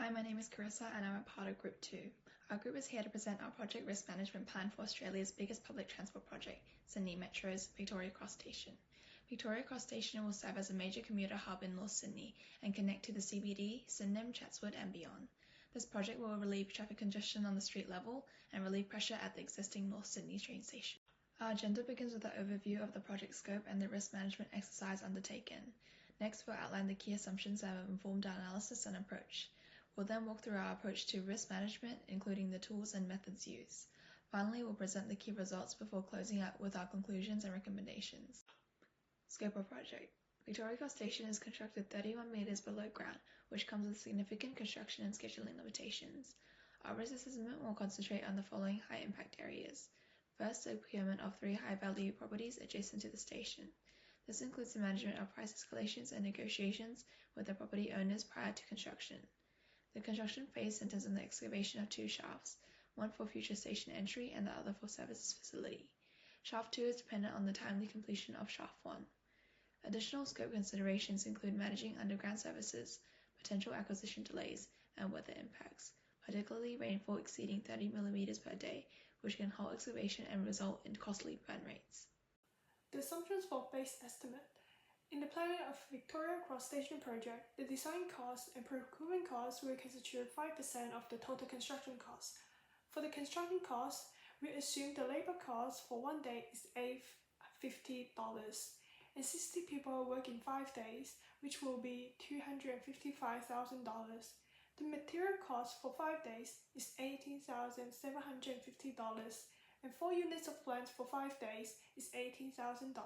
Hi, my name is Carissa and I'm a part of Group 2. Our group is here to present our Project Risk Management Plan for Australia's biggest public transport project, Sydney Metro's Victoria Cross Station. Victoria Cross Station will serve as a major commuter hub in North Sydney and connect to the CBD, Sydenham, Chatswood and beyond. This project will relieve traffic congestion on the street level and relieve pressure at the existing North Sydney train station. Our agenda begins with an overview of the project scope and the risk management exercise undertaken. Next, we'll outline the key assumptions that have informed our analysis and approach. We'll then walk through our approach to risk management, including the tools and methods used. Finally, we'll present the key results before closing out with our conclusions and recommendations. Scope of project. Victoria Cross Station is constructed 31 metres below ground, which comes with significant construction and scheduling limitations. Our risk assessment will concentrate on the following high-impact areas. First, the procurement of 3 high-value properties adjacent to the station. This includes the management of price escalations and negotiations with the property owners prior to construction. The construction phase centers on the excavation of 2 shafts, one for future station entry and the other for services facility. Shaft 2 is dependent on the timely completion of Shaft 1. Additional scope considerations include managing underground services, potential acquisition delays, and weather impacts, particularly rainfall exceeding 30 mm per day, which can halt excavation and result in costly burn rates. The assumptions for base estimate. In the planning of Victoria Cross Station project, the design costs and procurement costs will constitute 5% of the total construction costs. For the construction costs, we assume the labor cost for 1 day is $50 and 60 people working 5 days, which will be $255,000. The material cost for 5 days is $18,750 and 4 units of plant for 5 days is $18,000.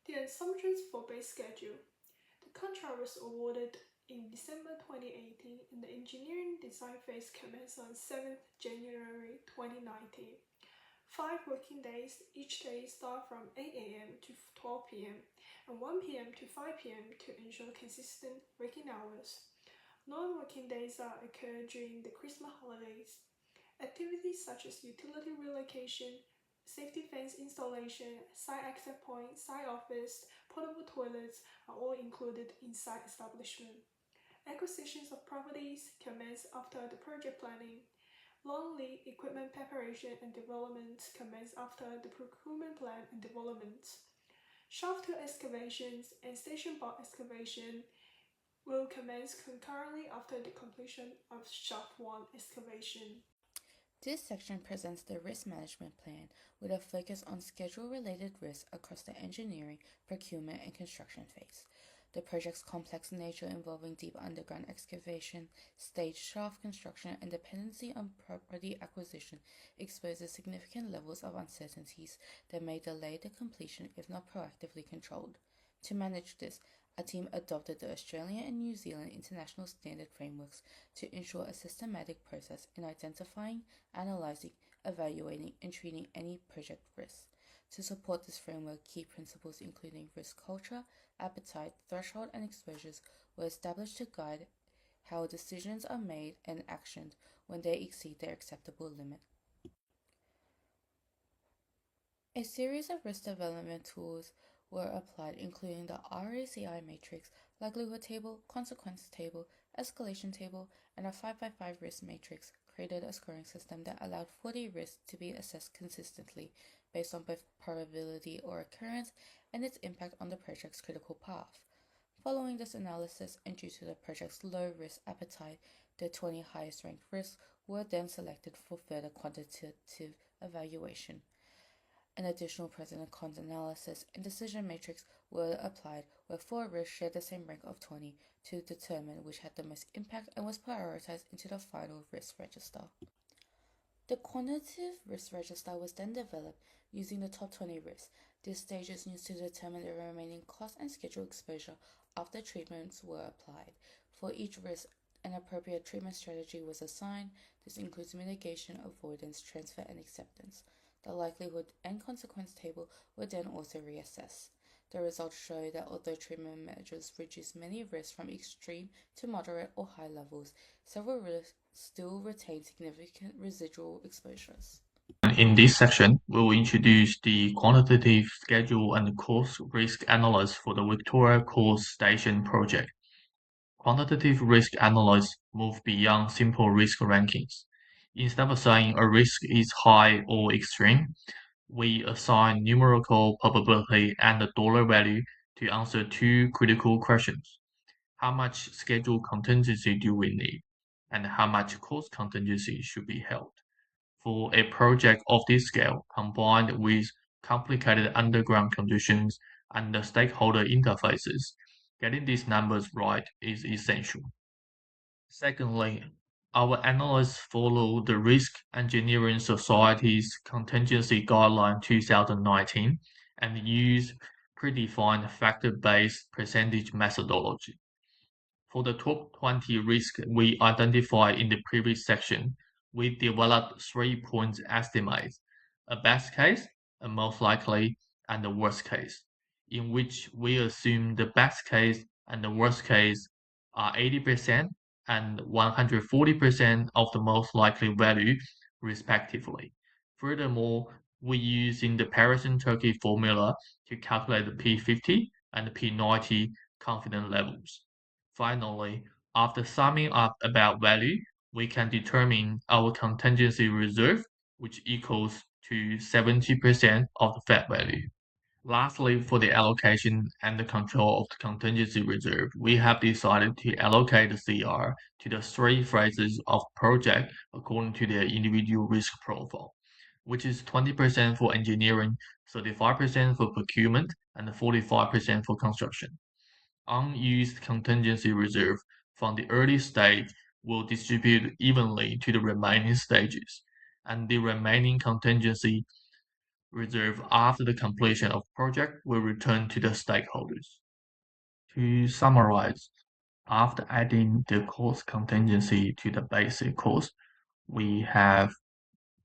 The assumptions for base schedule. The contract was awarded in December 2018 and the engineering design phase commenced on 7th January 2019. 5 working days, each day start from 8 a.m. to 12 p.m. and 1 p.m. to 5 p.m. to ensure consistent working hours. Non-working days are occur during the Christmas holidays. Activities such as utility relocation, safety fence installation, site access point, site office, portable toilets are all included in site establishment. Acquisitions of properties commence after the project planning. Long lead equipment preparation and development commence after the procurement plan and development. Shaft 2 excavations and station box excavation will commence concurrently after the completion of Shaft 1 excavation. This section presents the risk management plan with a focus on schedule-related risks across the engineering, procurement, and construction phase. The project's complex nature involving deep underground excavation, staged shaft construction, and dependency on property acquisition exposes significant levels of uncertainties that may delay the completion if not proactively controlled. To manage this, a team adopted the Australian and New Zealand International Standard Frameworks to ensure a systematic process in identifying, analysing, evaluating, and treating any project risks. To support this framework, key principles including risk culture, appetite, threshold, and exposures were established to guide how decisions are made and actioned when they exceed their acceptable limit. A series of risk development tools were applied, including the RACI matrix, likelihood table, consequence table, escalation table, and a 5x5 risk matrix created a scoring system that allowed 40 risks to be assessed consistently based on both probability or occurrence and its impact on the project's critical path. Following this analysis, and due to the project's low risk appetite, the 20 highest ranked risks were then selected for further quantitative evaluation. An additional pros and cons analysis and decision matrix were applied, where 4 risks shared the same rank of 20 to determine which had the most impact and was prioritized into the final risk register. The quantitative risk register was then developed using the top 20 risks. This stage is used to determine the remaining cost and schedule exposure after treatments were applied. For each risk, an appropriate treatment strategy was assigned. This includes mitigation, avoidance, transfer, and acceptance. The likelihood and consequence table were then also reassessed. The results show that although treatment measures reduce many risks from extreme to moderate or high levels, several risks still retain significant residual exposures. In this section, we will introduce the quantitative schedule and cost risk analysis for the Victoria Cross Station project. Quantitative risk analysts move beyond simple risk rankings. Instead of saying a risk is high or extreme, we assign numerical probability and a dollar value to answer two critical questions. How much schedule contingency do we need? And how much cost contingency should be held? For a project of this scale, combined with complicated underground conditions and the stakeholder interfaces, getting these numbers right is essential. Secondly, our analysts follow the Risk Engineering Society's Contingency Guideline 2019 and use predefined factor-based percentage methodology. For the top 20 risks we identified in the previous section, we developed 3-point estimates: a best case, a most likely, and a worst case, in which we assume the best case and the worst case are 80% and 140% of the most likely value, respectively. Furthermore, we use in the Pearson-Turkey formula to calculate the P50 and the P90 confidence levels. Finally, after summing up about value, we can determine our contingency reserve, which equals to 70% of the fair value. Lastly, for the allocation and the control of the contingency reserve, we have decided to allocate the CR to the three phases of project according to their individual risk profile, which is 20% for engineering, 35% for procurement, and 45% for construction. Unused contingency reserve from the early stage will distribute evenly to the remaining stages, and the remaining contingency reserve after the completion of project will return to the stakeholders. To summarize, after adding the cost contingency to the basic cost, we have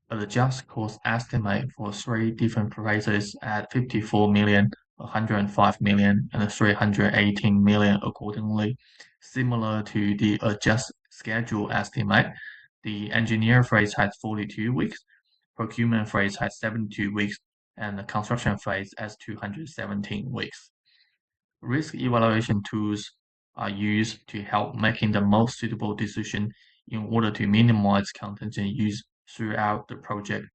adjust cost estimate for three different prices at 54 million, 105 million, and 318 million accordingly. Similar to the adjust schedule estimate, the engineer phase has 42 weeks, procurement phase has 72 weeks, and the construction phase has 217 weeks. Risk evaluation tools are used to help making the most suitable decision in order to minimize contingent use throughout the project.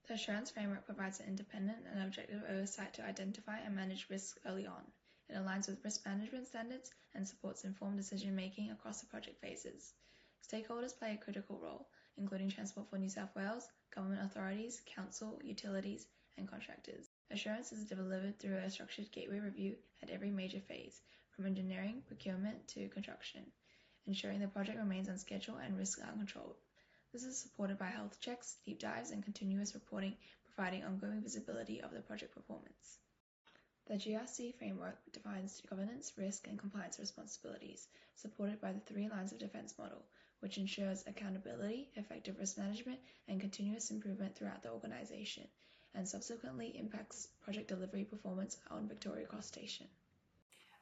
The assurance framework provides an independent and objective oversight to identify and manage risks early on. It aligns with risk management standards and supports informed decision-making across the project phases. Stakeholders play a critical role, including Transport for New South Wales, government authorities, council, utilities, and contractors. Assurance is delivered through a structured gateway review at every major phase, from engineering, procurement, to construction, ensuring the project remains on schedule and risks are controlled. This is supported by health checks, deep dives, and continuous reporting, providing ongoing visibility of the project performance. The GRC framework defines governance, risk, and compliance responsibilities, supported by the 3 lines of defense model, which ensures accountability, effective risk management, and continuous improvement throughout the organization, and subsequently impacts project delivery performance on Victoria Cross Station.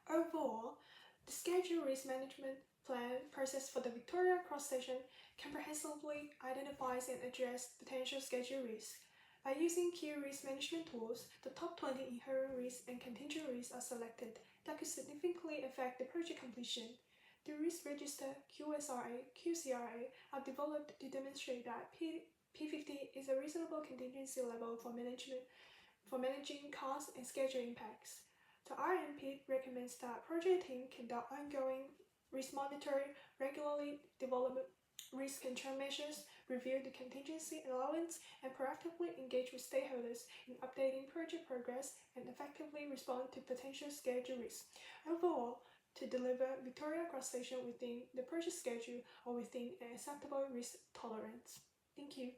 Overall, the schedule risk management plan process for the Victoria Cross Station comprehensively identifies and addresses potential schedule risks. By using key risk management tools, the top 20 inherent risks and contingent risks are selected that could significantly affect the project completion. The risk register QCRA are developed to demonstrate that P50 is a reasonable contingency level for managing cost and schedule impacts. The RMP recommends that project team conduct ongoing risk monitoring, regularly develop risk control measures, review the contingency allowance, and proactively engage with stakeholders in updating project progress and effectively respond to potential schedule risks. Overall, to deliver Victoria Cross Station within the project schedule or within an acceptable risk tolerance. Thank you.